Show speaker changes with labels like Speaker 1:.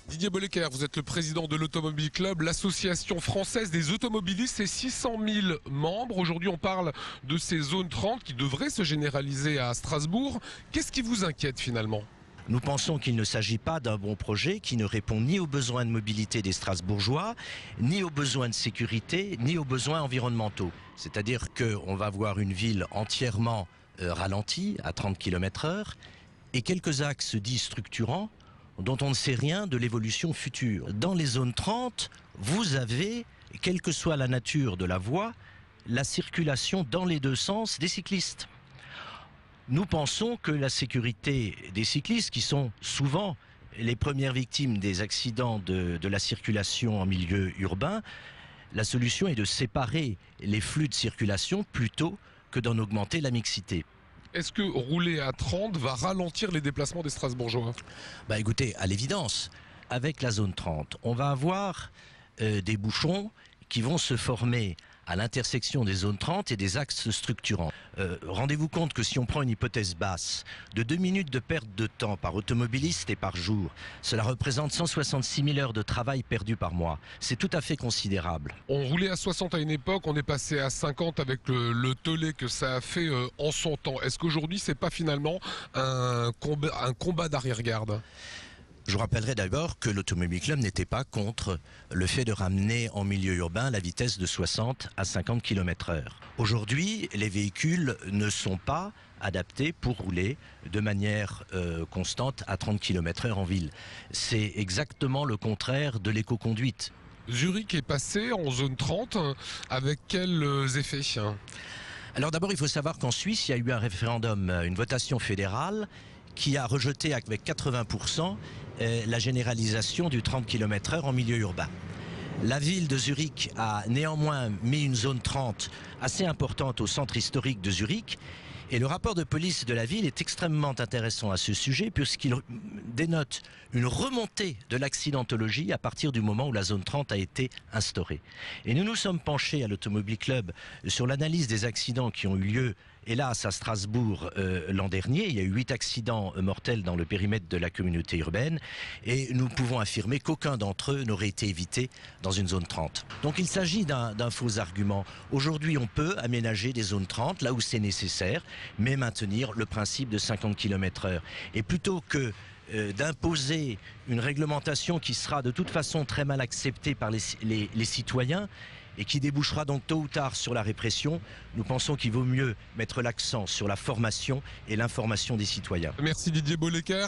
Speaker 1: Didier Bollecker, vous êtes le président de l'Automobile Club, l'association française des automobilistes, c'est 600 000 membres. Aujourd'hui, on parle de ces zones 30 qui devraient se généraliser à Strasbourg. Qu'est-ce qui vous inquiète finalement ?
Speaker 2: Nous pensons qu'il ne s'agit pas d'un bon projet qui ne répond ni aux besoins de mobilité des Strasbourgeois, ni aux besoins de sécurité, ni aux besoins environnementaux. C'est-à-dire qu'on va voir une ville entièrement ralentie à 30 km/h et quelques axes dits structurants dont on ne sait rien de l'évolution future. Dans les zones 30, vous avez, quelle que soit la nature de la voie, la circulation dans les deux sens des cyclistes. Nous pensons que la sécurité des cyclistes, qui sont souvent les premières victimes des accidents de la circulation en milieu urbain, la solution est de séparer les flux de circulation plutôt que d'en augmenter la mixité.
Speaker 1: Est-ce que rouler à 30 va ralentir les déplacements des Strasbourgeois ?
Speaker 2: Écoutez, à l'évidence, avec la zone 30, on va avoir des bouchons qui vont se former à l'intersection des zones 30 et des axes structurants. Rendez-vous compte que si on prend une hypothèse basse de 2 minutes de perte de temps par automobiliste et par jour, cela représente 166 000 heures de travail perdues par mois. C'est tout à fait considérable.
Speaker 1: On roulait à 60 à une époque, on est passé à 50 avec le tollé que ça a fait en son temps. Est-ce qu'aujourd'hui, c'est pas finalement un combat d'arrière-garde ?
Speaker 2: Je vous rappellerai d'abord que l'Automobile Club n'était pas contre le fait de ramener en milieu urbain la vitesse de 60 à 50 km/h. Aujourd'hui, les véhicules ne sont pas adaptés pour rouler de manière constante à 30 km/h en ville. C'est exactement le contraire de l'éco-conduite.
Speaker 1: Zurich est passé en zone 30, avec quels effets ?
Speaker 2: Alors d'abord, il faut savoir qu'en Suisse, il y a eu un référendum, une votation fédérale, qui a rejeté avec 80% la généralisation du 30 km/h en milieu urbain. La ville de Zurich a néanmoins mis une zone 30 assez importante au centre historique de Zurich. Et le rapport de police de la ville est extrêmement intéressant à ce sujet puisqu'il dénote une remontée de l'accidentologie à partir du moment où la zone 30 a été instaurée. Et nous nous sommes penchés à l'Automobile Club sur l'analyse des accidents qui ont eu lieu, hélas, à Strasbourg l'an dernier. Il y a eu 8 accidents mortels dans le périmètre de la communauté urbaine et nous pouvons affirmer qu'aucun d'entre eux n'aurait été évité dans une zone 30. Donc il s'agit d'un faux argument. Aujourd'hui, on peut aménager des zones 30 là où c'est nécessaire, mais maintenir le principe de 50 km/h. Et plutôt que d'imposer une réglementation qui sera de toute façon très mal acceptée par les citoyens et qui débouchera donc tôt ou tard sur la répression, nous pensons qu'il vaut mieux mettre l'accent sur la formation et l'information des citoyens.
Speaker 1: Merci Didier Bollecker.